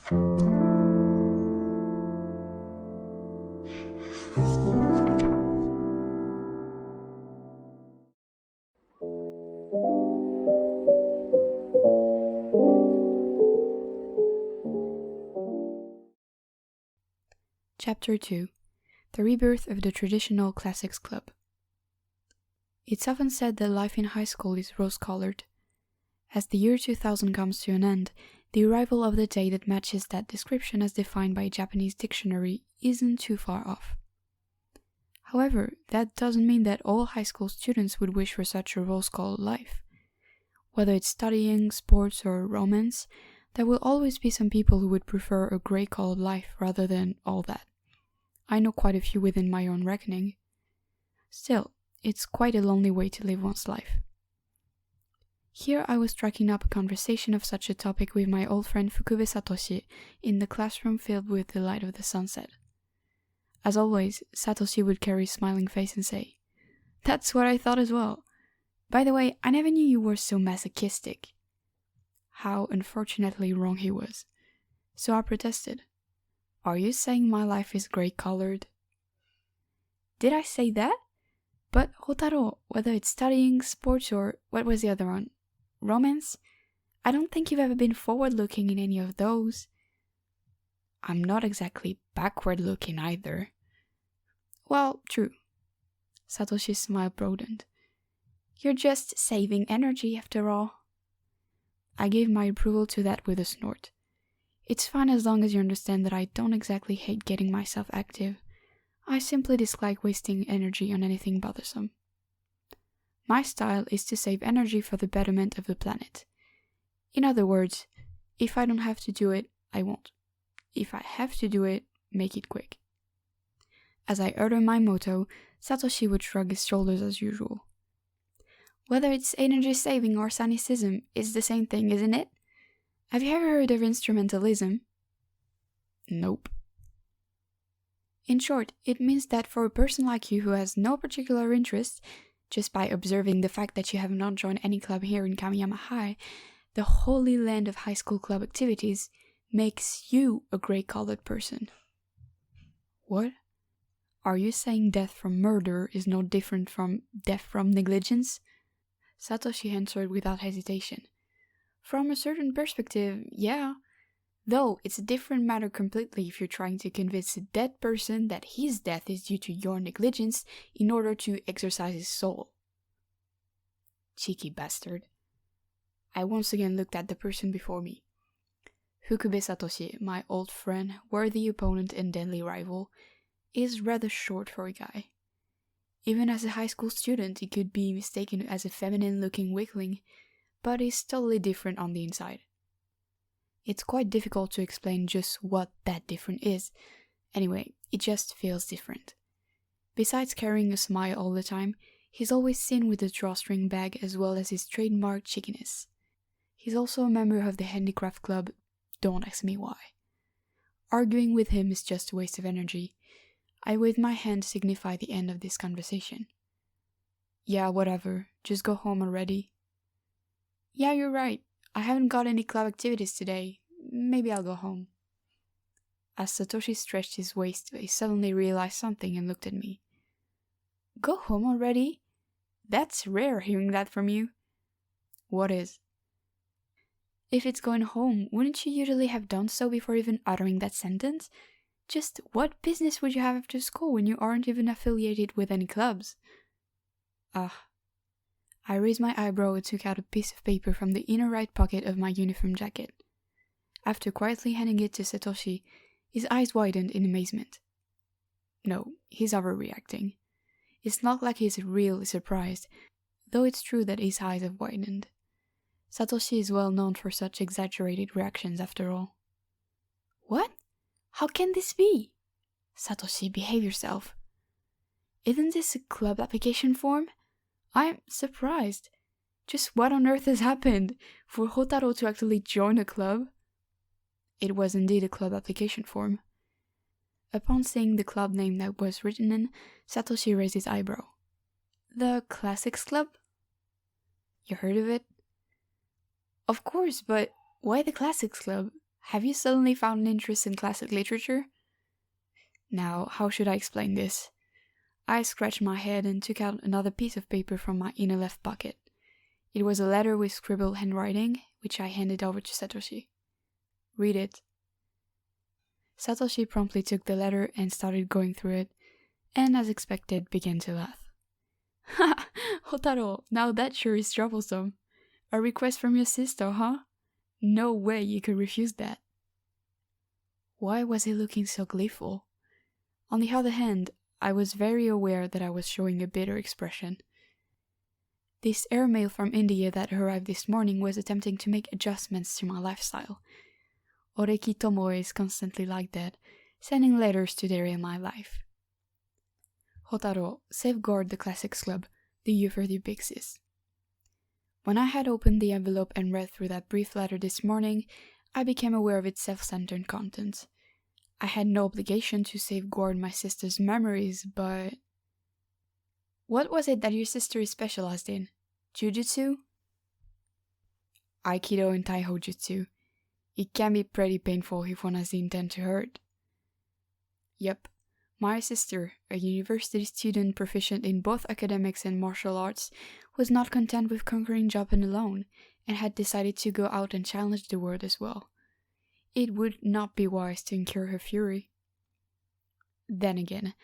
Chapter 2: The Rebirth of the Traditional Classics Club. It's often said that life in high school is rose-colored. As the year 2000 comes to an end, the arrival of the day that matches that description as defined by a Japanese dictionary isn't too far off. However, that doesn't mean that all high school students would wish for such a rose-colored life. Whether it's studying, sports, or romance, there will always be some people who would prefer a grey-colored life rather than all that. I know quite a few within my own reckoning. Still, it's quite a lonely way to live one's life. Here I was striking up a conversation of such a topic with my old friend Fukube Satoshi in the classroom filled with the light of the sunset. As always, Satoshi would carry a smiling face and say, "That's what I thought as well. By the way, I never knew you were so masochistic." How unfortunately wrong he was. So I protested. "Are you saying my life is grey-colored?" "Did I say that? But Hotaro, whether it's studying, sports, or what was the other one? Romance? I don't think you've ever been forward-looking in any of those." "I'm not exactly backward-looking either." "Well, true." Satoshi's smile broadened. "You're just saving energy after all." I gave my approval to that with a snort. It's fine as long as you understand that I don't exactly hate getting myself active. I simply dislike wasting energy on anything bothersome. My style is to save energy for the betterment of the planet. In other words, if I don't have to do it, I won't. If I have to do it, make it quick. As I utter my motto, Satoshi would shrug his shoulders as usual. "Whether it's energy saving or cynicism, it's the same thing, isn't it? Have you ever heard of instrumentalism?" "Nope." "In short, it means that for a person like you who has no particular interest, just by observing the fact that you have not joined any club here in Kamiyama High, the holy land of high school club activities, makes you a grey-colored person." "What? Are you saying death from murder is no different from death from negligence?" Satoshi answered without hesitation. "From a certain perspective, yeah. Though it's a different matter completely if you're trying to convince a dead person that his death is due to your negligence in order to exorcise his soul." Cheeky bastard. I once again looked at the person before me. Fukube Satoshi, my old friend, worthy opponent and deadly rival, is rather short for a guy. Even as a high school student, he could be mistaken as a feminine-looking weakling, but he's totally different on the inside. It's quite difficult to explain just what that different is. Anyway, it just feels different. Besides carrying a smile all the time, he's always seen with a drawstring bag as well as his trademark cheekiness. He's also a member of the handicraft club, don't ask me why. Arguing with him is just a waste of energy. I waved my hand to signify the end of this conversation. "Yeah, whatever, just go home already." "Yeah, you're right. I haven't got any club activities today. Maybe I'll go home." As Satoshi stretched his waist, he suddenly realized something and looked at me. "Go home already? That's rare hearing that from you." "What is?" "If it's going home, wouldn't you usually have done so before even uttering that sentence? Just what business would you have after school when you aren't even affiliated with any clubs?" "Ah." I raised my eyebrow and took out a piece of paper from the inner right pocket of my uniform jacket. After quietly handing it to Satoshi, his eyes widened in amazement. No, he's overreacting. It's not like he's really surprised, though it's true that his eyes have widened. Satoshi is well known for such exaggerated reactions after all. "What? How can this be?" "Satoshi, behave yourself." "Isn't this a club application form? I'm surprised. Just what on earth has happened for Hotaro to actually join a club?" It was indeed a club application form. Upon seeing the club name that was written in, Satoshi raised his eyebrow. "The Classics Club?" "You heard of it?" "Of course, but why the Classics Club? Have you suddenly found an interest in classic literature? Now, how should I explain this? I scratched my head and took out another piece of paper from my inner left pocket. It was a letter with scribbled handwriting, which I handed over to Satoshi. Read it. Satoshi promptly took the letter and started going through it, and as expected, began to laugh. Ha! Hotaro, now that sure is troublesome. A request from your sister, huh? No way you could refuse that. Why was he looking so gleeful? On the other hand, I was very aware that I was showing a bitter expression. This airmail from India that arrived this morning was attempting to make adjustments to my lifestyle. Oreki Tomoe is constantly like that, sending letters to derail my life. Hotaro, safeguard the Classics Club. Do you further exist? When I had opened the envelope and read through that brief letter this morning, I became aware of its self-centered contents. I had no obligation to safeguard my sister's memories, but... What was it that your sister is specialized in? Jujutsu? Aikido and Taiho Jutsu. It can be pretty painful if one has the intent to hurt. Yep, my sister, a university student proficient in both academics and martial arts, was not content with conquering Japan alone, and had decided to go out and challenge the world as well. It would not be wise to incur her fury. Then again,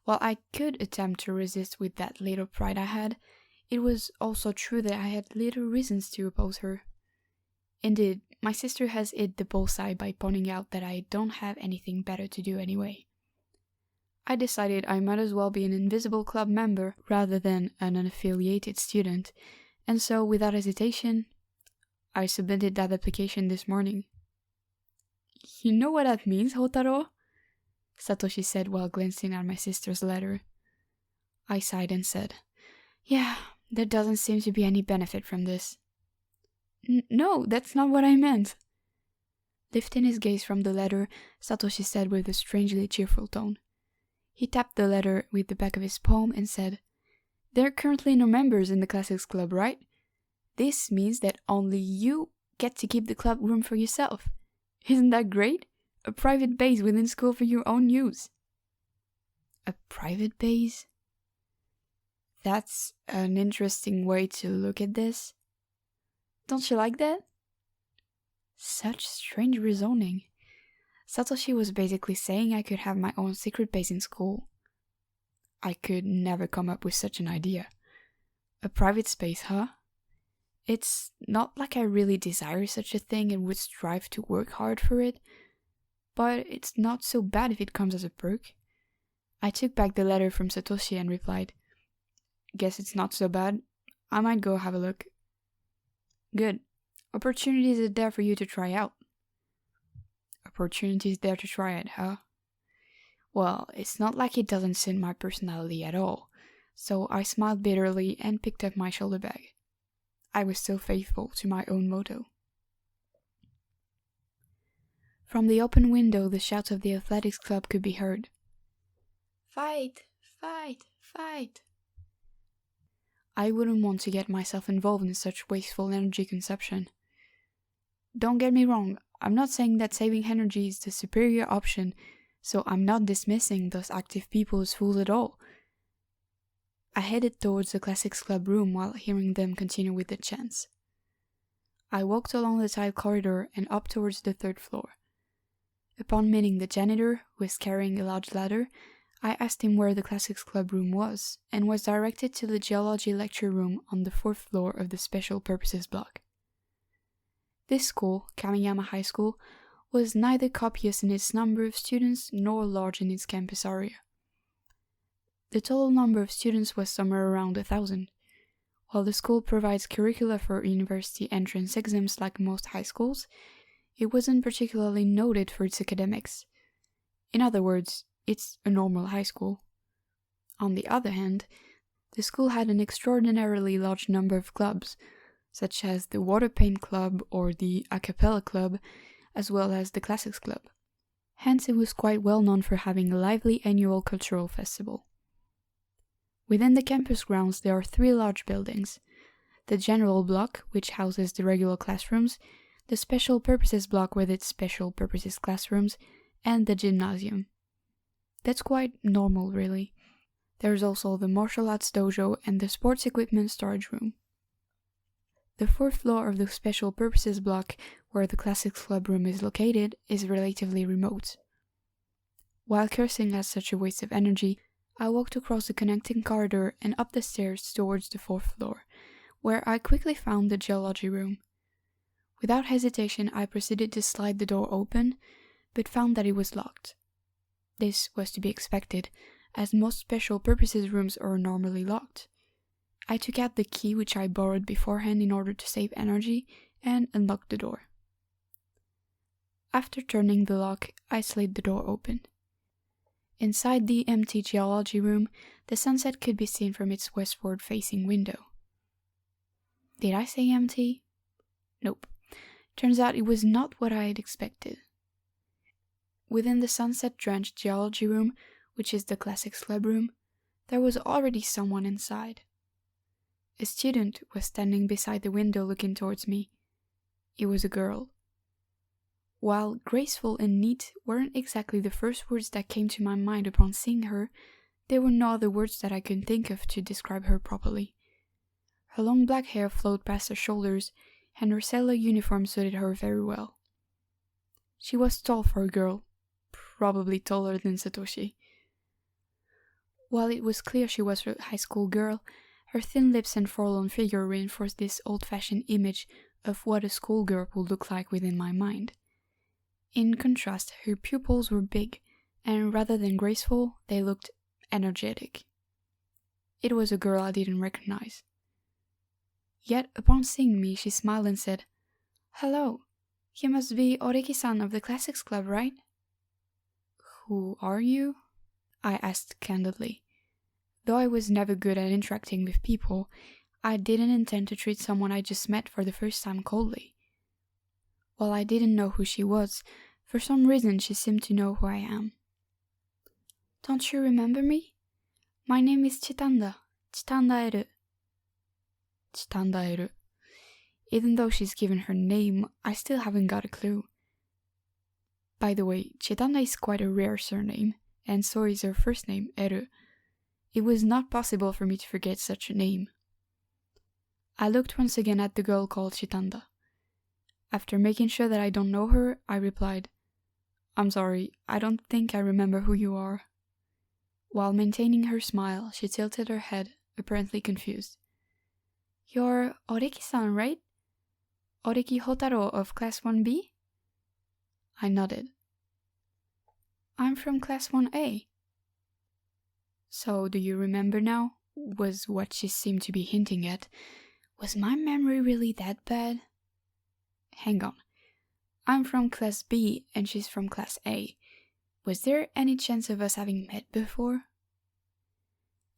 while I could attempt to resist with that little pride I had, it was also true that I had little reasons to oppose her. Indeed, my sister has hit the bullseye by pointing out that I don't have anything better to do anyway. I decided I might as well be an invisible club member rather than an unaffiliated student, and so without hesitation, I submitted that application this morning. You know what that means, Hotaro? Satoshi said while glancing at my sister's letter. I sighed and said, Yeah, there doesn't seem to be any benefit from this. No, that's not what I meant. Lifting his gaze from the letter, Satoshi said with a strangely cheerful tone. He tapped the letter with the back of his palm and said, There are currently no members in the Classics Club, right? This means that only you get to keep the club room for yourself. Isn't that great? A private base within school for your own use. A private base? That's an interesting way to look at this. Don't you like that? Such strange reasoning. Satoshi was basically saying I could have my own secret base in school. I could never come up with such an idea. A private space, huh? It's not like I really desire such a thing and would strive to work hard for it, but it's not so bad if it comes as a perk. I took back the letter from Satoshi and replied, Guess it's not so bad. I might go have a look. Good. Opportunities are there for you to try out. Opportunities there to try it, huh? Well, it's not like it doesn't suit my personality at all, so I smiled bitterly and picked up my shoulder bag. I was still faithful to my own motto. From the open window, the shouts of the athletics club could be heard. Fight! Fight! Fight! I wouldn't want to get myself involved in such wasteful energy consumption. Don't get me wrong, I'm not saying that saving energy is the superior option, so I'm not dismissing those active people as fools at all. I headed towards the Classics Club room while hearing them continue with the chants. I walked along the tiled corridor and up towards the 3rd floor. Upon meeting the janitor, who was carrying a large ladder, I asked him where the Classics Club room was, and was directed to the geology lecture room on the 4th floor of the Special Purposes block. This school, Kamiyama High School, was neither copious in its number of students nor large in its campus area. The total number of students was somewhere around 1,000. While the school provides curricula for university entrance exams like most high schools, it wasn't particularly noted for its academics. In other words, it's a normal high school. On the other hand, the school had an extraordinarily large number of clubs, such as the Water Paint Club or the A Cappella Club, as well as the Classics Club. Hence, it was quite well known for having a lively annual cultural festival. Within the campus grounds there are 3 large buildings: the general block, which houses the regular classrooms, the special purposes block with its special purposes classrooms, and the gymnasium. That's quite normal, really. There's also the martial arts dojo and the sports equipment storage room. The fourth floor of the special purposes block, where the classics club room is located, is relatively remote. While cursing at such a waste of energy, I walked across the connecting corridor and up the stairs towards the fourth floor, where I quickly found the geology room. Without hesitation, I proceeded to slide the door open, but found that it was locked. This was to be expected, as most special purposes rooms are normally locked. I took out the key which I borrowed beforehand in order to save energy and unlocked the door. After turning the lock, I slid the door open. Inside the empty geology room, the sunset could be seen from its westward-facing window. Did I say empty? Nope. Turns out it was not what I had expected. Within the sunset-drenched geology room, which is the classics club room, there was already someone inside. A student was standing beside the window looking towards me. It was a girl. While graceful and neat weren't exactly the first words that came to my mind upon seeing her, there were no other words that I could think of to describe her properly. Her long black hair flowed past her shoulders, and her sailor uniform suited her very well. She was tall for a girl, probably taller than Satoshi. While it was clear she was a high school girl, her thin lips and forlorn figure reinforced this old-fashioned image of what a schoolgirl would look like within my mind. In contrast, her pupils were big, and rather than graceful, they looked energetic. It was a girl I didn't recognize. Yet, upon seeing me, she smiled and said, "Hello, you must be Oreki-san of the Classics Club, right?" "Who are you?" I asked candidly. Though I was never good at interacting with people, I didn't intend to treat someone I just met for the first time coldly. While I didn't know who she was, for some reason she seemed to know who I am. "Don't you remember me? My name is Chitanda. Chitanda-eru." Chitanda-eru. Even though she's given her name, I still haven't got a clue. By the way, Chitanda is quite a rare surname, and so is her first name, Eru. It was not possible for me to forget such a name. I looked once again at the girl called Chitanda. After making sure that I don't know her, I replied, "I'm sorry, I don't think I remember who you are." While maintaining her smile, she tilted her head, apparently confused. "You're Oreki-san, right? Oreki Hotaro of Class 1B? I nodded. "I'm from Class 1A. "So, do you remember now?" was what she seemed to be hinting at. Was my memory really that bad? Hang on. I'm from Class B and she's from Class A. Was there any chance of us having met before?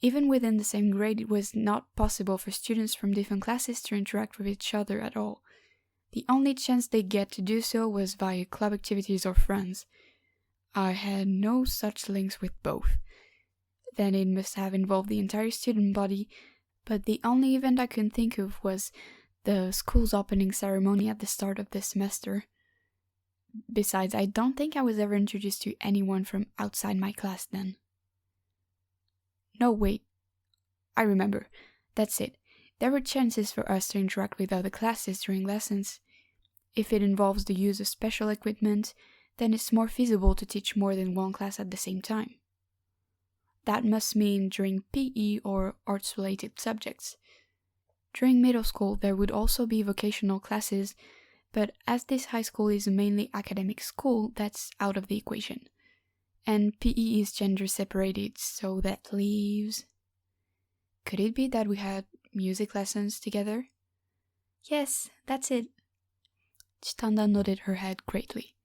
Even within the same grade, it was not possible for students from different classes to interact with each other at all. The only chance they get to do so was via club activities or friends. I had no such links with both. Then it must have involved the entire student body, but the only event I could think of was the school's opening ceremony at the start of the semester. Besides, I don't think I was ever introduced to anyone from outside my class then. No, wait. I remember. That's it. There were chances for us to interact with other classes during lessons. If it involves the use of special equipment, then it's more feasible to teach more than one class at the same time. That must mean during PE or arts-related subjects. During middle school, there would also be vocational classes, but as this high school is a mainly academic school, that's out of the equation. And PE is gender separated, so that leaves... Could it be that we had music lessons together? Yes, that's it. Chitanda nodded her head greatly.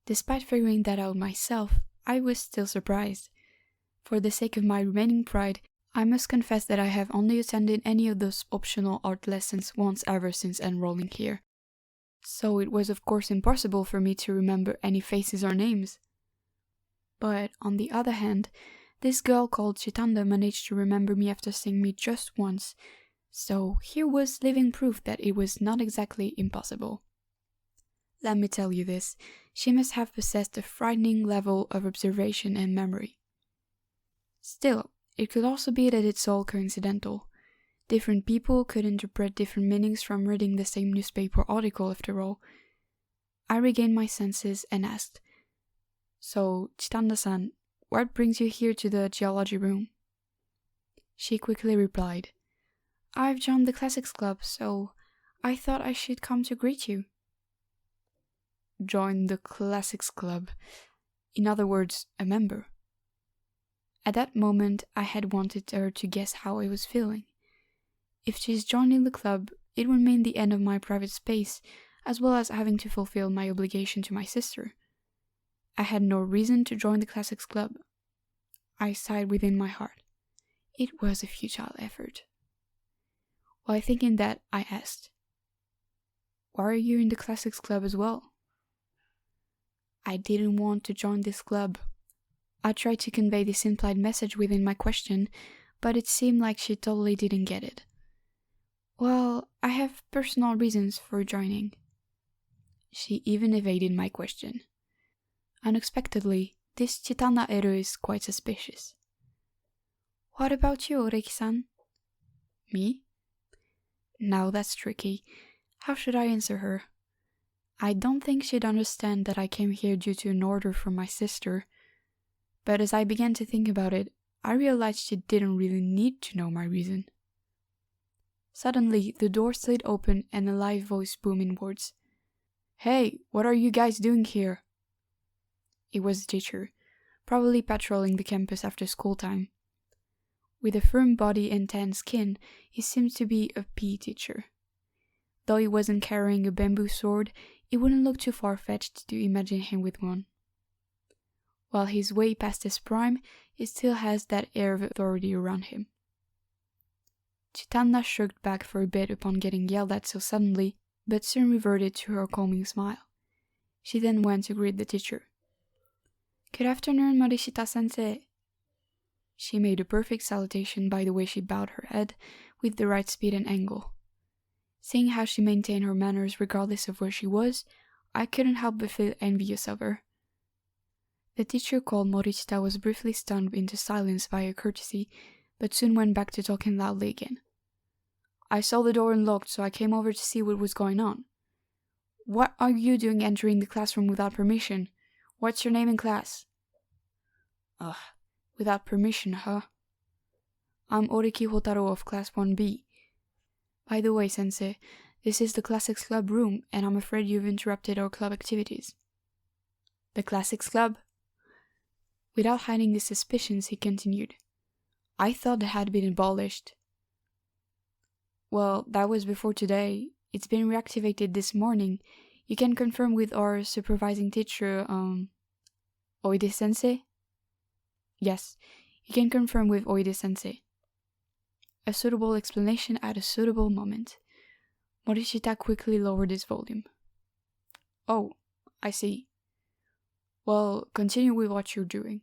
Despite figuring that out myself, I was still surprised. For the sake of my remaining pride, I must confess that I have only attended any of those optional art lessons once ever since enrolling here. So it was of course impossible for me to remember any faces or names. But on the other hand, this girl called Chitanda managed to remember me after seeing me just once, so here was living proof that it was not exactly impossible. Let me tell you this, she must have possessed a frightening level of observation and memory. Still, it could also be that it's all coincidental. Different people could interpret different meanings from reading the same newspaper article after all. I regained my senses and asked, "So, Chitanda-san, what brings you here to the geology room?" She quickly replied, "I've joined the classics club, so I thought I should come to greet you." Join the classics club. In other words, a member. At that moment, I had wanted her to guess how I was feeling. If she's joining the club, it would mean the end of my private space, as well as having to fulfill my obligation to my sister. I had no reason to join the classics club. I sighed within my heart. It was a futile effort. While thinking that, I asked, "Why are you in the classics club as well?" I didn't want to join this club. I tried to convey this implied message within my question, but it seemed like she totally didn't get it. "Well, I have personal reasons for joining." She even evaded my question. Unexpectedly, this Chitanda-ero is quite suspicious. "What about you, Oreki-san?" "Me?" Now that's tricky. How should I answer her? I don't think she'd understand that I came here due to an order from my sister. But as I began to think about it, I realized she didn't really need to know my reason. Suddenly, the door slid open and a live voice boomed inwards. "Hey, what are you guys doing here?" It was the teacher, probably patrolling the campus after school time. With a firm body and tan skin, he seemed to be a PE teacher. Though he wasn't carrying a bamboo sword, it wouldn't look too far-fetched to imagine him with one. While he's way past his prime, he still has that air of authority around him. Chitanda shrugged back for a bit upon getting yelled at so suddenly, but soon reverted to her calming smile. She then went to greet the teacher. "Good afternoon, Morishita-sensei." She made a perfect salutation by the way she bowed her head, with the right speed and angle. Seeing how she maintained her manners regardless of where she was, I couldn't help but feel envious of her. The teacher called Morishita was briefly stunned into silence by her courtesy, but soon went back to talking loudly again. "I saw the door unlocked, so I came over to see what was going on. What are you doing entering the classroom without permission? What's your name in class?" "Ugh, without permission, huh? I'm Oreki Hotaro of Class 1B. By the way, sensei, this is the Classics Club room, and I'm afraid you've interrupted our club activities." "The Classics Club?" Without hiding his suspicions, he continued. "I thought it had been abolished." "Well, that was before today. It's been reactivated this morning. You can confirm with our supervising teacher, Oide-sensei?" "Yes, you can confirm with Oide-sensei." A suitable explanation at a suitable moment. Morishita quickly lowered his volume. "Oh, I see. Well, continue with what you're doing."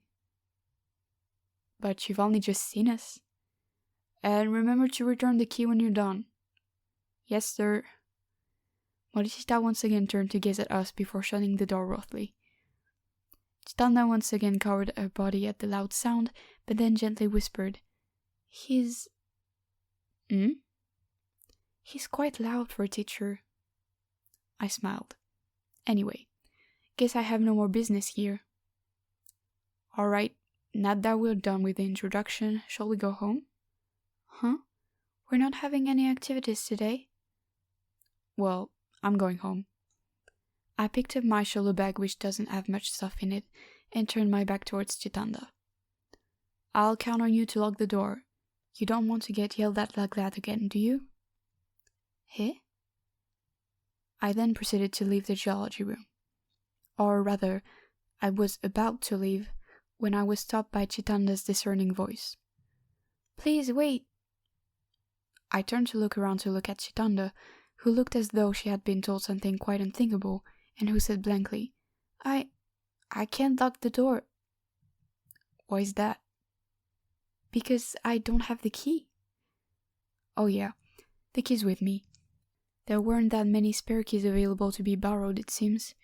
"But you've only just seen us." "And remember to return the key when you're done." "Yes, sir." Morishita once again turned to gaze at us before shutting the door roughly. Chitanda once again cowered her body at the loud sound, but then gently whispered, He's quite loud for a teacher." I smiled. "Anyway, guess I have no more business here." "Alright, now that we're done with the introduction, shall we go home?" "Huh? We're not having any activities today?" "Well, I'm going home." I picked up my shoulder bag, which doesn't have much stuff in it, and turned my back towards Chitanda. "I'll count on you to lock the door. You don't want to get yelled at like that again, do you?" "Hey?" I then proceeded to leave the geology room. Or rather, I was about to leave when I was stopped by Chitanda's discerning voice. "Please wait." I turned to look around to look at Chitanda, who looked as though she had been told something quite unthinkable, and who said blankly, I can't lock the door." "Why is that?" "Because I don't have the key." "Oh yeah, the key's with me." There weren't that many spare keys available to be borrowed, it seems,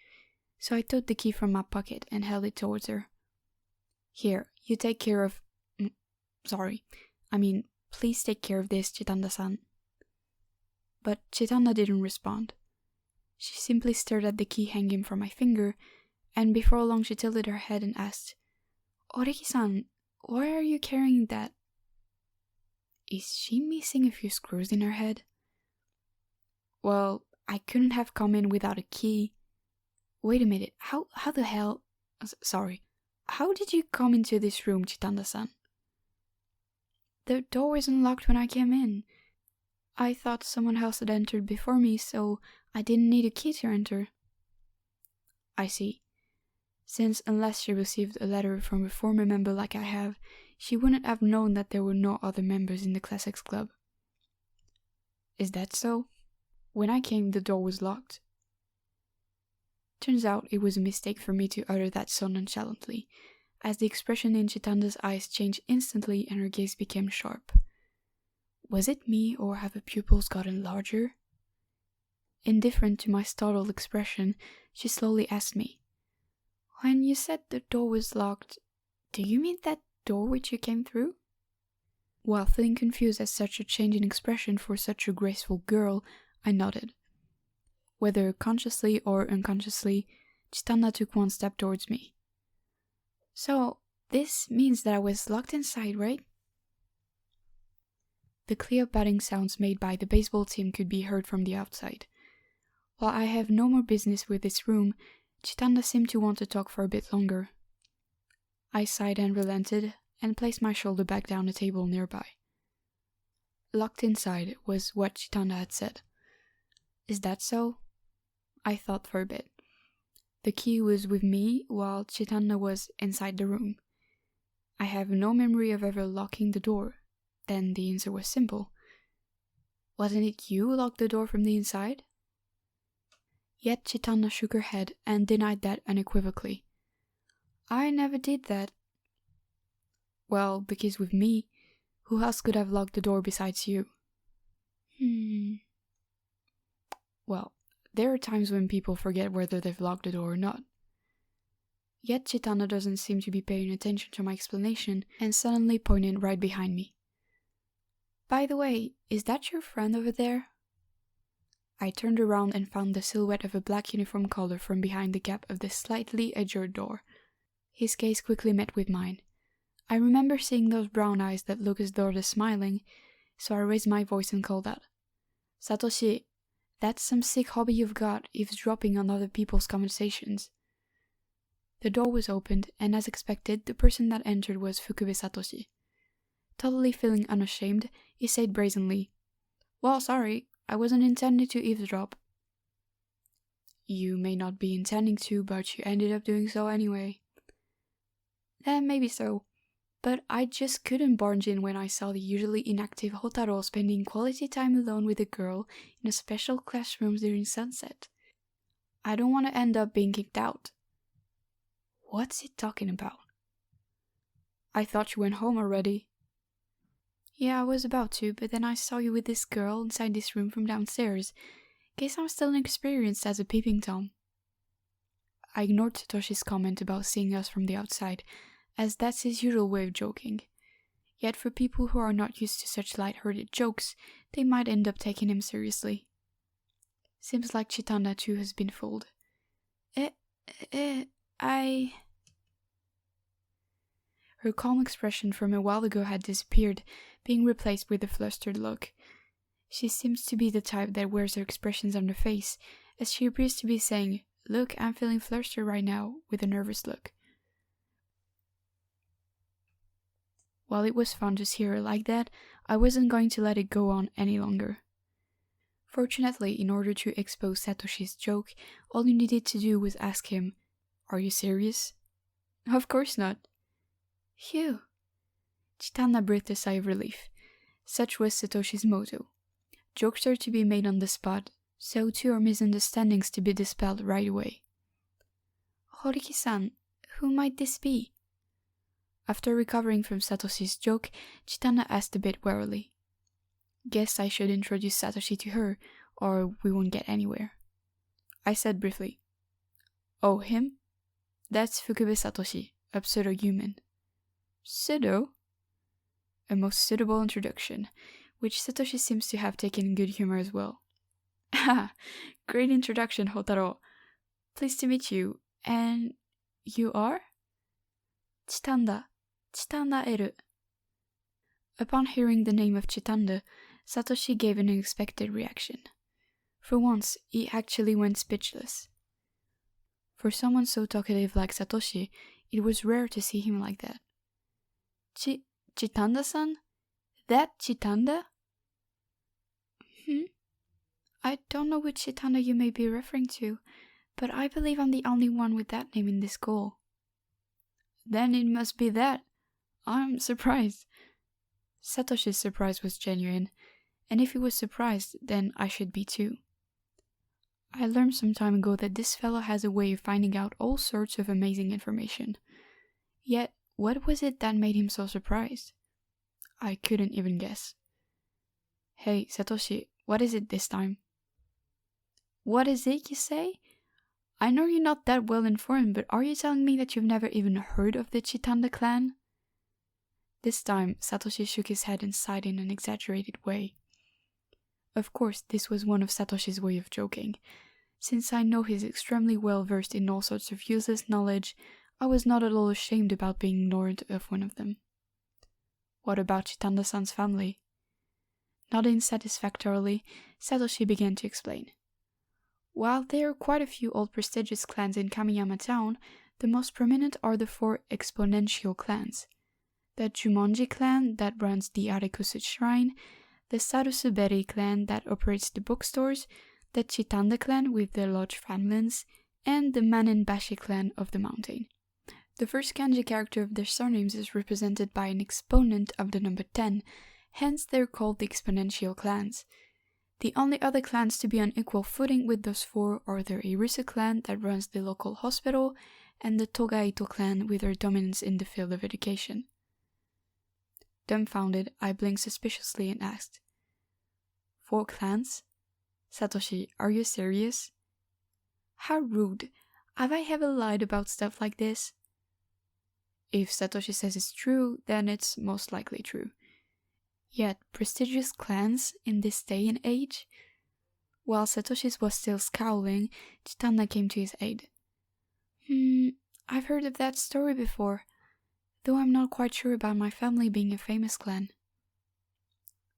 so I took the key from my pocket and held it towards her. Here, you take care of... please take care of this, Chitanda-san. But Chitanda didn't respond. She simply stared at the key hanging from my finger, and before long she tilted her head and asked, "Oreki-san, why are you carrying that?" Is she missing a few screws in her head? Well, I couldn't have come in without a key. Wait a minute, how the hell... How did you come into this room, Chitanda-san? The door wasn't locked when I came in. I thought someone else had entered before me, so I didn't need a key to enter. I see. Since unless she received a letter from a former member like I have, she wouldn't have known that there were no other members in the Classics Club. Is that so? When I came, the door was locked. Turns out it was a mistake for me to utter that so nonchalantly, as the expression in Chitanda's eyes changed instantly and her gaze became sharp. Was it me, or have her pupils gotten larger? Indifferent to my startled expression, she slowly asked me, "When you said the door was locked, do you mean that door which you came through?" While feeling confused at such a change in expression for such a graceful girl, I nodded. Whether consciously or unconsciously, Chitanda took one step towards me. "So, this means that I was locked inside, right?" The clear batting sounds made by the baseball team could be heard from the outside. While I have no more business with this room, Chitanda seemed to want to talk for a bit longer. I sighed and relented, and placed my shoulder back down a table nearby. Locked inside was what Chitanda had said. Is that so? I thought for a bit. The key was with me, while Chitanda was inside the room. I have no memory of ever locking the door. Then the answer was simple. Wasn't it you who locked the door from the inside? Yet Chitanda shook her head and denied that unequivocally. I never did that. Well, because with me, who else could have locked the door besides you? Well, there are times when people forget whether they've locked the door or not. Yet Chitanda doesn't seem to be paying attention to my explanation and suddenly pointed right behind me. By the way, is that your friend over there? I turned around and found the silhouette of a black uniform collar from behind the gap of the slightly ajar door. His gaze quickly met with mine. I remember seeing those brown eyes that look as though they're smiling, so I raised my voice and called out, "Satoshi, that's some sick hobby you've got, eavesdropping on other people's conversations." The door was opened, and as expected, the person that entered was Fukube Satoshi. Totally feeling unashamed, he said brazenly, "Well, sorry, I wasn't intending to eavesdrop." You may not be intending to, but you ended up doing so anyway. Maybe so, but I just couldn't barge in when I saw the usually inactive Hotaro spending quality time alone with a girl in a special classroom during sunset. I don't want to end up being kicked out. What's he talking about? I thought you went home already. Yeah, I was about to, but then I saw you with this girl inside this room from downstairs. Guess I'm still inexperienced as a peeping Tom. I ignored Satoshi's comment about seeing us from the outside, as that's his usual way of joking. Yet for people who are not used to such light-hearted jokes, they might end up taking him seriously. Seems like Chitanda too has been fooled. Her calm expression from a while ago had disappeared, being replaced with a flustered look. She seems to be the type that wears her expressions on her face, as she appears to be saying, "Look, I'm feeling flustered right now," with a nervous look. While it was fun to see her like that, I wasn't going to let it go on any longer. Fortunately, in order to expose Satoshi's joke, all you needed to do was ask him, "Are you serious?" Of course not. Phew. Chitanda breathed a sigh of relief. Such was Satoshi's motto. Jokes are to be made on the spot, so too are misunderstandings to be dispelled right away. Horiki-san, who might this be? After recovering from Satoshi's joke, Chitanda asked a bit warily. Guess I should introduce Satoshi to her, or we won't get anywhere. I said briefly, "Oh, him? That's Fukube Satoshi, a pseudo-human." Pseudo? A most suitable introduction, which Satoshi seems to have taken in good humor as well. "Ah, great introduction, Hotaro. Pleased to meet you. And you are?" "Chitanda. Chitanda Eru." Upon hearing the name of Chitanda, Satoshi gave an unexpected reaction. For once, he actually went speechless. For someone so talkative like Satoshi, it was rare to see him like that. Chitanda-san? That Chitanda? I don't know which Chitanda you may be referring to, but I believe I'm the only one with that name in this school. Then it must be that. I'm surprised. Satoshi's surprise was genuine, and if he was surprised, then I should be too. I learned some time ago that this fellow has a way of finding out all sorts of amazing information. Yet, what was it that made him so surprised? I couldn't even guess. "Hey, Satoshi, what is it this time?" "What is it, you say? I know you're not that well informed, but are you telling me that you've never even heard of the Chitanda clan?" This time, Satoshi shook his head and sighed in an exaggerated way. Of course, this was one of Satoshi's way of joking. Since I know he's extremely well versed in all sorts of useless knowledge, I was not at all ashamed about being ignorant of one of them. "What about Chitanda-san's family?" Nodding satisfactorily, Satoshi began to explain. "While there are quite a few old prestigious clans in Kamiyama town, the most prominent are the 4 exponential clans. The Jumonji clan that runs the Arekusu shrine, the Sarusuberi clan that operates the bookstores, the Chitanda clan with their lodge farmlands, and the Manenbashi clan of the mountain. The first kanji character of their surnames is represented by an exponent of the number 10, hence they're called the exponential clans. The only other clans to be on equal footing with those 4 are the Irisu clan that runs the local hospital, and the Togaito clan with their dominance in the field of education." Dumbfounded, I blinked suspiciously and asked, 4 clans? Satoshi, are you serious? How rude. Have I ever lied about stuff like this? If Satoshi says it's true, then it's most likely true. Yet, prestigious clans in this day and age? While Satoshi was still scowling, Chitanda came to his aid. I've heard of that story before, though I'm not quite sure about my family being a famous clan.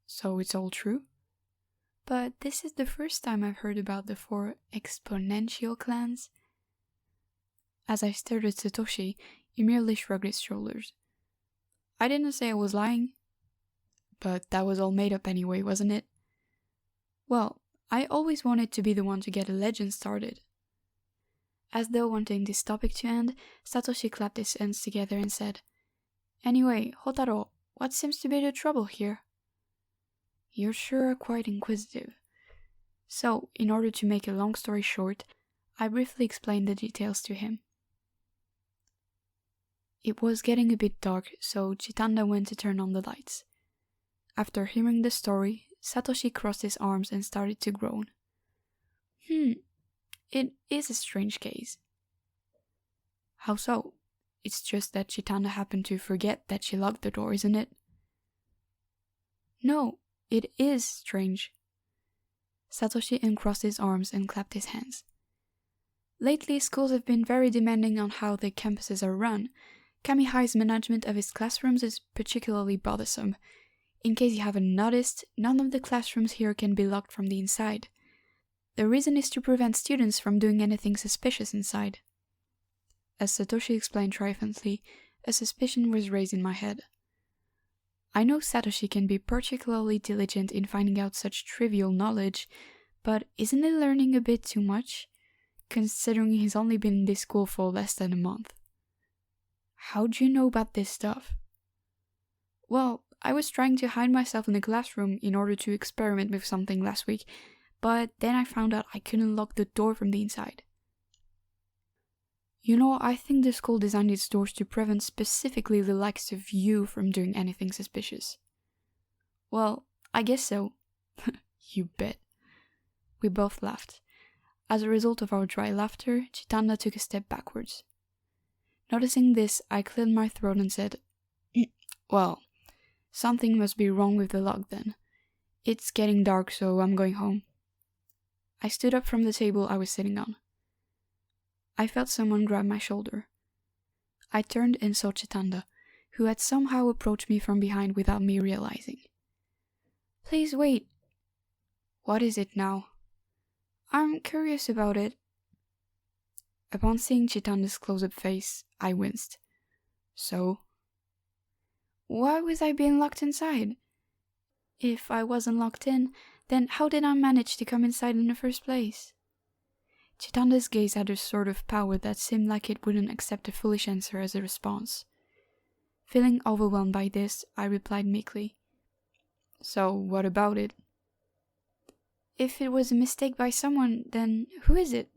So it's all true? But this is the first time I've heard about the 4 exponential clans. As I stared at Satoshi, he merely shrugged his shoulders. I didn't say I was lying. But that was all made up anyway, wasn't it? Well, I always wanted to be the one to get a legend started. As though wanting this topic to end, Satoshi clapped his hands together and said, "Anyway, Hotaro, what seems to be the trouble here?" "You're sure quite inquisitive." So, in order to make a long story short, I briefly explained the details to him. It was getting a bit dark, so Chitanda went to turn on the lights. After hearing the story, Satoshi crossed his arms and started to groan. It is a strange case. How so? It's just that Chitanda happened to forget that she locked the door, isn't it? No, it is strange. Satoshi uncrossed his arms and clapped his hands. Lately, schools have been very demanding on how their campuses are run. Kamihai's management of his classrooms is particularly bothersome. In case you haven't noticed, none of the classrooms here can be locked from the inside. The reason is to prevent students from doing anything suspicious inside. As Satoshi explained triumphantly, a suspicion was raised in my head. I know Satoshi can be particularly diligent in finding out such trivial knowledge, but isn't he learning a bit too much, considering he's only been in this school for less than a month? How do you know about this stuff? Well, I was trying to hide myself in the classroom in order to experiment with something last week, but then I found out I couldn't lock the door from the inside. You know, I think the school designed its doors to prevent specifically the likes of you from doing anything suspicious. Well, I guess so. You bet. We both laughed. As a result of our dry laughter, Chitanda took a step backwards. Noticing this, I cleared my throat and said, "Well, something must be wrong with the lock then. It's getting dark, so I'm going home." I stood up from the table I was sitting on. I felt someone grab my shoulder. I turned and saw Chitanda, who had somehow approached me from behind without me realizing. "Please wait." "What is it now?" "I'm curious about it." Upon seeing Chitanda's close-up face, I winced. "So?" "Why was I being locked inside? If I wasn't locked in, then how did I manage to come inside in the first place?" Chitanda's gaze had a sort of power that seemed like it wouldn't accept a foolish answer as a response. Feeling overwhelmed by this, I replied meekly, "So, what about it?" "If it was a mistake by someone, then who is it?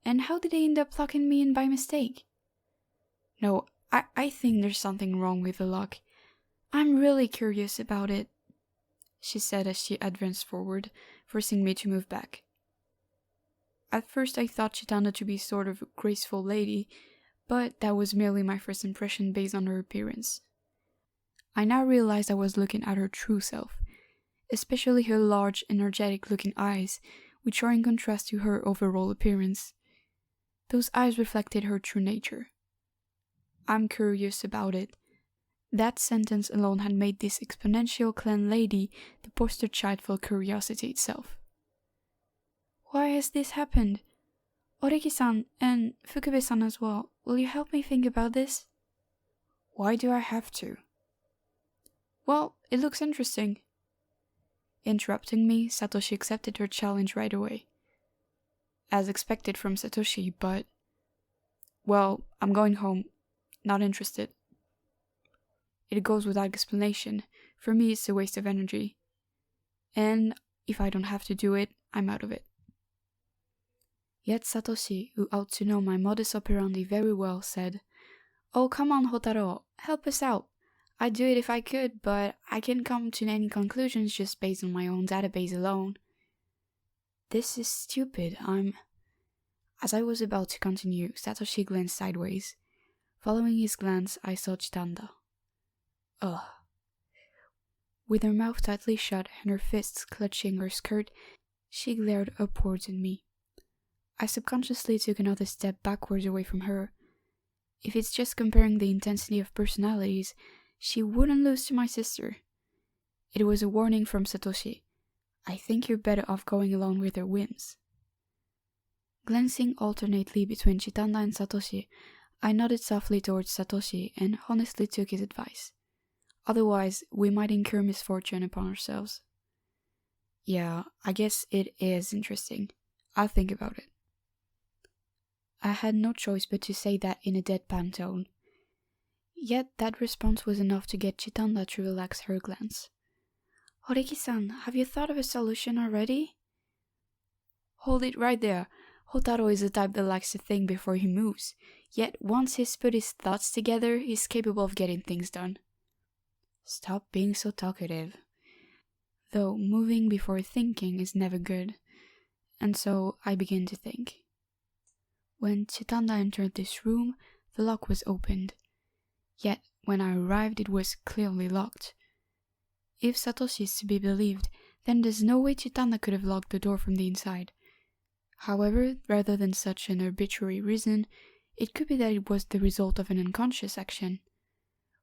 And how did they end up locking me in by mistake?" "No, I think there's something wrong with the lock. I'm really curious about it," she said as she advanced forward, forcing me to move back. At first I thought Chitanda to be sort of a graceful lady, but that was merely my first impression based on her appearance. I now realized I was looking at her true self, especially her large, energetic-looking eyes, which are in contrast to her overall appearance. Those eyes reflected her true nature. I'm curious about it. That sentence alone had made this exponential clan lady the poster child for curiosity itself. "Why has this happened? Oreki-san and Fukube-san as well. Will you help me think about this?" "Why do I have to?" "Well, it looks interesting." Interrupting me, Satoshi accepted her challenge right away. As expected from Satoshi, but... "Well, I'm going home. Not interested." It goes without explanation. For me, it's a waste of energy. And if I don't have to do it, I'm out of it. Yet Satoshi, who ought to know my modus operandi very well, said, "Oh, come on, Hotaro, help us out. I'd do it if I could, but I can't come to any conclusions just based on my own database alone." "This is stupid, As I was about to continue, Satoshi glanced sideways. Following his glance, I saw Chitanda. Ugh. With her mouth tightly shut and her fists clutching her skirt, she glared upwards at me. I subconsciously took another step backwards away from her. If it's just comparing the intensity of personalities, she wouldn't lose to my sister. It was a warning from Satoshi. "I think you're better off going along with her whims." Glancing alternately between Chitanda and Satoshi, I nodded softly towards Satoshi and honestly took his advice. Otherwise, we might incur misfortune upon ourselves. "Yeah, I guess it is interesting. I'll think about it." I had no choice but to say that in a deadpan tone. Yet that response was enough to get Chitanda to relax her glance. "Horiki-san, have you thought of a solution already?" "Hold it right there. Hotaro is the type that likes to think before he moves, yet once he's put his thoughts together, he's capable of getting things done." "Stop being so talkative." Though moving before thinking is never good, and so I began to think. When Chitanda entered this room, the lock was opened. Yet, when I arrived, it was clearly locked. If Satoshi is to be believed, then there's no way Chitanda could have locked the door from the inside. However, rather than such an arbitrary reason, it could be that it was the result of an unconscious action.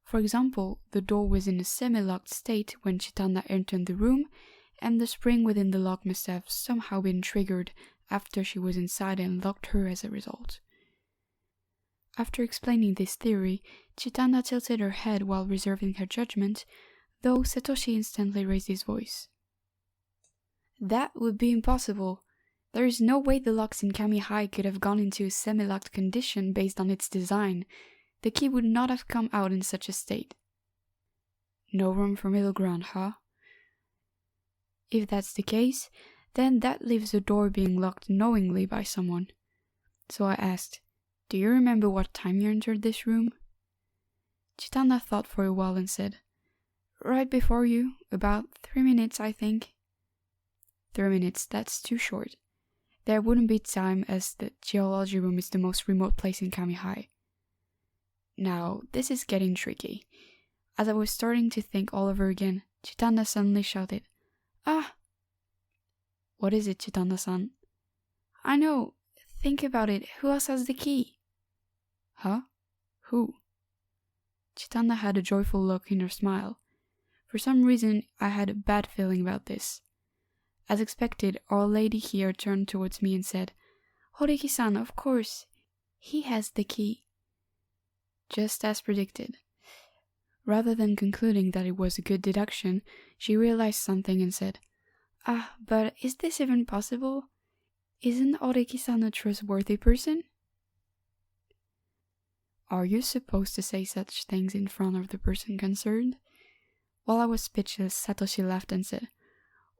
For example, the door was in a semi-locked state when Chitanda entered the room, and the spring within the lock must have somehow been triggered after she was inside and locked her as a result. After explaining this theory, Chitanda tilted her head while reserving her judgment, though Satoshi instantly raised his voice. "That would be impossible. There is no way the locks in Kami-High could have gone into a semi-locked condition based on its design. The key would not have come out in such a state." "No room for middle ground, huh?" "If that's the case, then that leaves the door being locked knowingly by someone." So I asked, "Do you remember what time you entered this room?" Chitanda thought for a while and said, "Right before you, about 3 minutes, I think." 3 minutes, that's too short. There wouldn't be time as the geology room is the most remote place in Kamihai. Now, this is getting tricky. As I was starting to think all over again, Chitanda suddenly shouted, "Ah!" "What is it, Chitanda-san?" "I know. Think about it. Who else has the key?" "Huh? Who?" Chitanda had a joyful look in her smile. For some reason, I had a bad feeling about this. As expected, our lady here turned towards me and said, "Horiki-san, of course. He has the key." Just as predicted. Rather than concluding that it was a good deduction, she realized something and said, "Ah, but is this even possible? Isn't Horiki-san a trustworthy person?" Are you supposed to say such things in front of the person concerned? While I was speechless, Satoshi laughed and said,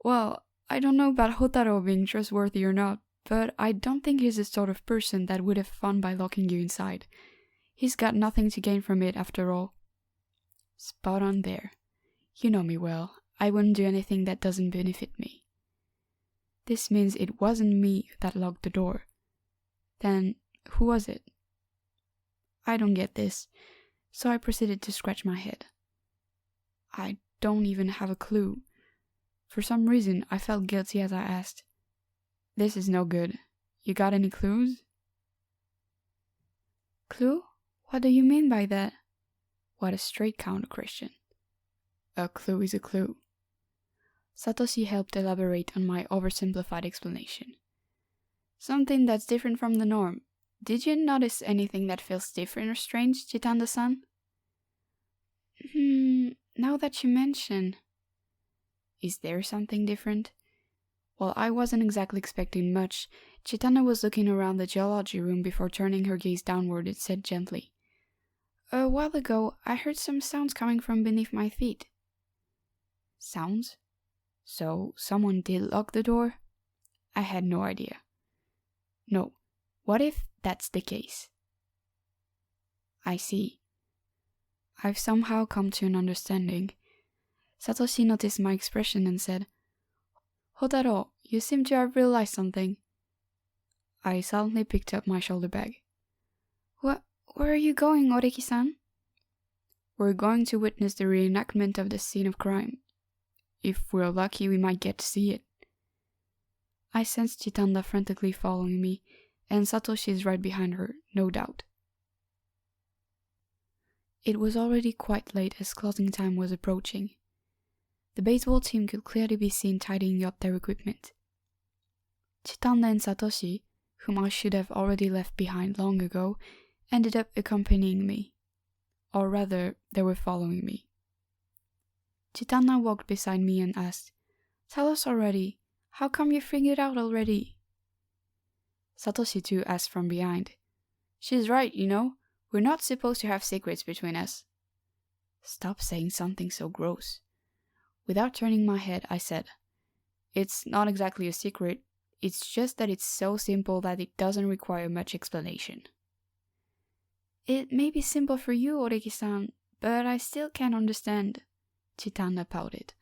"Well, I don't know about Hotaro being trustworthy or not, but I don't think he's the sort of person that would have fun by locking you inside. He's got nothing to gain from it after all." Spot on there. You know me well. I wouldn't do anything that doesn't benefit me. This means it wasn't me that locked the door. Then, who was it? I don't get this, so I proceeded to scratch my head. I don't even have a clue. For some reason, I felt guilty as I asked, "This is no good. You got any clues?" "Clue? What do you mean by that?" What a straight counter question. A clue is a clue. Satoshi helped elaborate on my oversimplified explanation. "Something that's different from the norm. Did you notice anything that feels different or strange, Chitanda-san?" Now that you mention. Is there something different? While I wasn't exactly expecting much, Chitanda was looking around the geology room before turning her gaze downward and said gently, "A while ago, I heard some sounds coming from beneath my feet." Sounds? So, someone did lock the door? I had no idea. No, what if that's the case? I see. I've somehow come to an understanding. Satoshi noticed my expression and said, "Hotaro, you seem to have realized something." I silently picked up my shoulder bag. Where are you going, Horiki-san?" "We're going to witness the reenactment of the scene of crime. If we're lucky, we might get to see it." I sensed Chitanda frantically following me, and Satoshi is right behind her, no doubt. It was already quite late as closing time was approaching. The baseball team could clearly be seen tidying up their equipment. Chitanda and Satoshi, whom I should have already left behind long ago, ended up accompanying me. Or rather, they were following me. Chitanda walked beside me and asked, "Tell us already. How come you figured out already?" Satoshi too asked from behind, "She's right, you know. We're not supposed to have secrets between us." Stop saying something so gross. Without turning my head, I said, "It's not exactly a secret. It's just that it's so simple that it doesn't require much explanation." "It may be simple for you, Horiki-san, but I still can't understand," Chitanda pouted.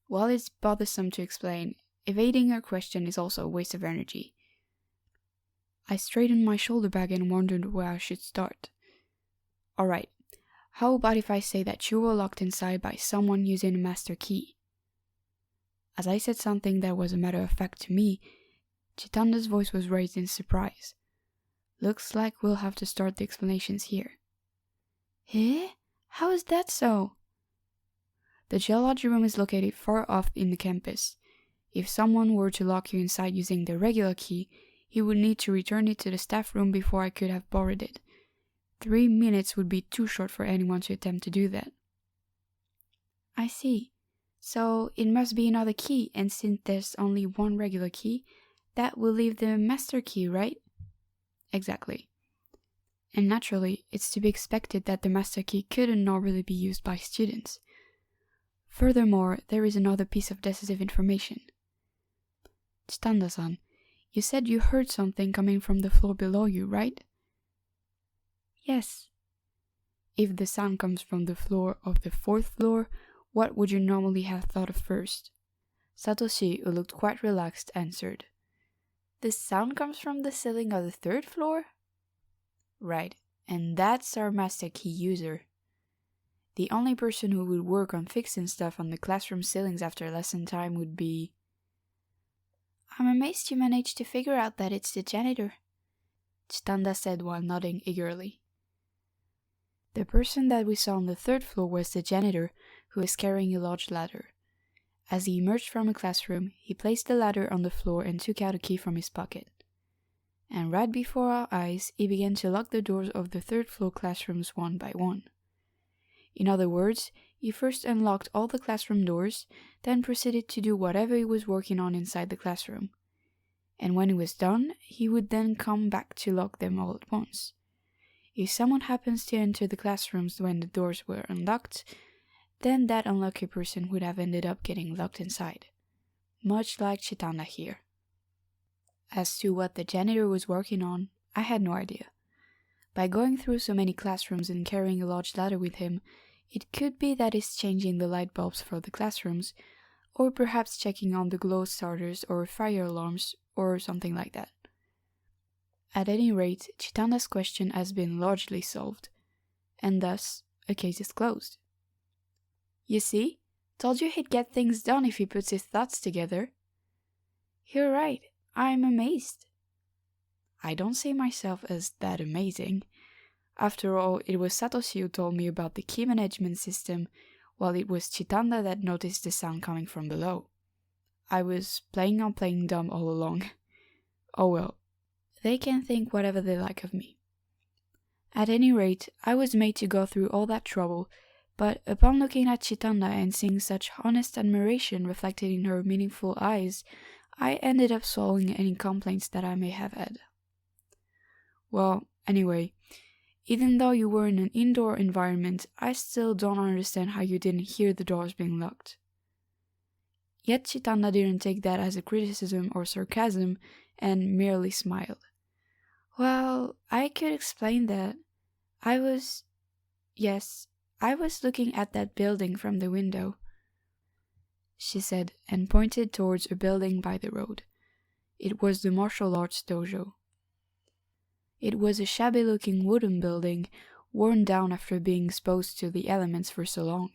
While it's bothersome to explain, evading her question is also a waste of energy. I straightened my shoulder bag and wondered where I should start. "Alright, how about if I say that you were locked inside by someone using a master key?" As I said something that was a matter of fact to me, Chitanda's voice was raised in surprise. Looks like we'll have to start the explanations here. "Eh? How is that so?" The geology room is located far off in the campus. If someone were to lock you inside using the regular key, he would need to return it to the staff room before I could have borrowed it. 3 minutes would be too short for anyone to attempt to do that. "I see. So it must be another key, and since there's only one regular key, that will leave the master key, right?" "Exactly. And naturally, it's to be expected that the master key couldn't normally be used by students. Furthermore, there is another piece of decisive information. Chitanda-san, you said you heard something coming from the floor below you, right?" "Yes." "If the sound comes from the floor of the 4th floor, what would you normally have thought of first?" Satoshi, who looked quite relaxed, answered, The sound comes from the ceiling of the 3rd floor? Right, and that's our master key user. The only person who would work on fixing stuff on the classroom ceilings after lesson time would be... I'm amazed you managed to figure out that it's the janitor, Chitanda said while nodding eagerly. The person that we saw on the 3rd floor was the janitor, who was carrying a large ladder. As he emerged from a classroom, he placed the ladder on the floor and took out a key from his pocket. And right before our eyes, he began to lock the doors of the 3rd floor classrooms one by one. In other words, he first unlocked all the classroom doors, then proceeded to do whatever he was working on inside the classroom. And when he was done, he would then come back to lock them all at once. If someone happens to enter the classrooms when the doors were unlocked, then that unlucky person would have ended up getting locked inside. Much like Chitanda here. As to what the janitor was working on, I had no idea. By going through so many classrooms and carrying a large ladder with him, it could be that he's changing the light bulbs for the classrooms, or perhaps checking on the glow starters or fire alarms, or something like that. At any rate, Chitanda's question has been largely solved, and thus, a case is closed. You see? Told you he'd get things done if he puts his thoughts together. You're right, I'm amazed. I don't see myself as that amazing. After all, it was Satoshi who told me about the key management system, while it was Chitanda that noticed the sound coming from below. I was playing on playing dumb all along. Oh well, they can think whatever they like of me. At any rate, I was made to go through all that trouble, but upon looking at Chitanda and seeing such honest admiration reflected in her meaningful eyes, I ended up swallowing any complaints that I may have had. Well, anyway, even though you were in an indoor environment, I still don't understand how you didn't hear the doors being locked. Yet Chitanda didn't take that as a criticism or sarcasm and merely smiled. Well, I could explain that. I was looking at that building from the window, she said, and pointed towards a building by the road. It was the martial arts dojo. It was a shabby-looking wooden building, worn down after being exposed to the elements for so long.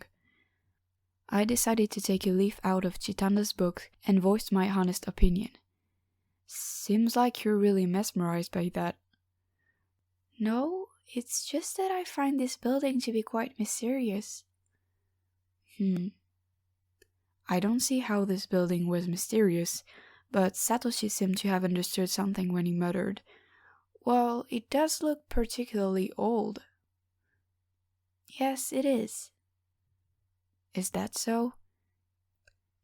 I decided to take a leaf out of Chitanda's book and voiced my honest opinion. Seems like you're really mesmerized by that. No, it's just that I find this building to be quite mysterious. I don't see how this building was mysterious, but Satoshi seemed to have understood something when he muttered, "Well, it does look particularly old." Yes, it is. Is that so?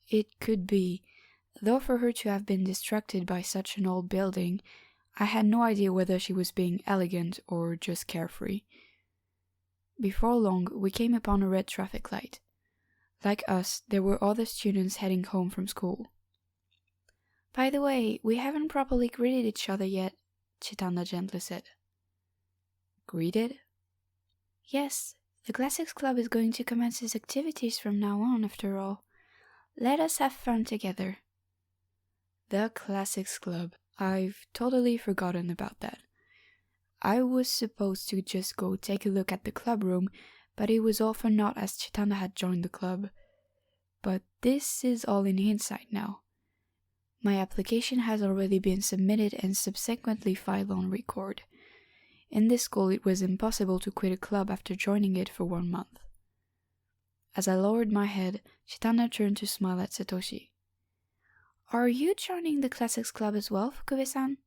It could be, though for her to have been distracted by such an old building, I had no idea whether she was being elegant or just carefree. Before long, we came upon a red traffic light. Like us, there were other students heading home from school. By the way, we haven't properly greeted each other yet, Chitanda gently said. Greeted? Yes, the Classics Club is going to commence its activities from now on, after all. Let us have fun together. The Classics Club. I've totally forgotten about that. I was supposed to just go take a look at the club room, but it was all for naught as Chitanda had joined the club. But this is all in hindsight now. My application has already been submitted and subsequently filed on record. In this school it was impossible to quit a club after joining it for 1 month. As I lowered my head, Chitanda turned to smile at Satoshi. Are you joining the Classics Club as well, Fukube-san?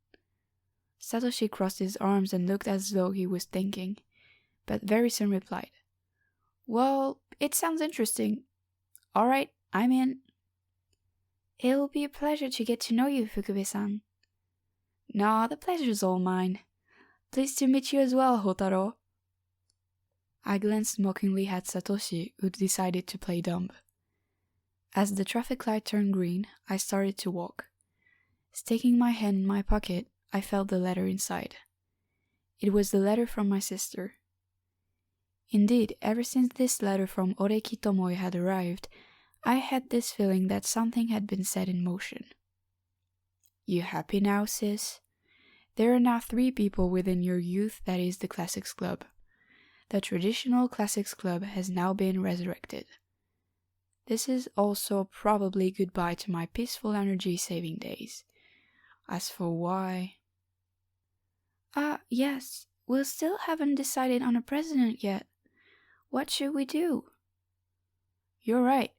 Satoshi crossed his arms and looked as though he was thinking, but very soon replied, Well, it sounds interesting. Alright, I'm in. It will be a pleasure to get to know you, Fukube-san. Nah, the pleasure's all mine. Pleased to meet you as well, Hotaro. I glanced mockingly at Satoshi, who decided to play dumb. As the traffic light turned green, I started to walk. Sticking my hand in my pocket, I felt the letter inside. It was the letter from my sister. Indeed, ever since this letter from Oreki Tomoe had arrived, I had this feeling that something had been set in motion. You happy now, sis? There are now 3 people within your youth that is the Classics Club. The traditional Classics Club has now been resurrected. This is also probably goodbye to my peaceful energy saving days. As for why... yes, we still haven't decided on a president yet. What should we do? You're right,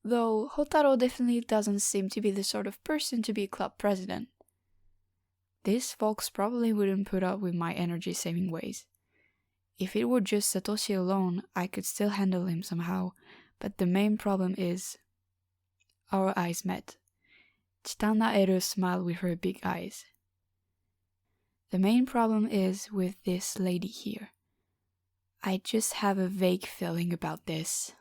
though Hotaro definitely doesn't seem to be the sort of person to be club president. These folks probably wouldn't put up with my energy-saving ways. If it were just Satoshi alone, I could still handle him somehow, but the main problem is... Our eyes met. Chitanda Eru smiled with her big eyes. The main problem is with this lady here. I just have a vague feeling about this.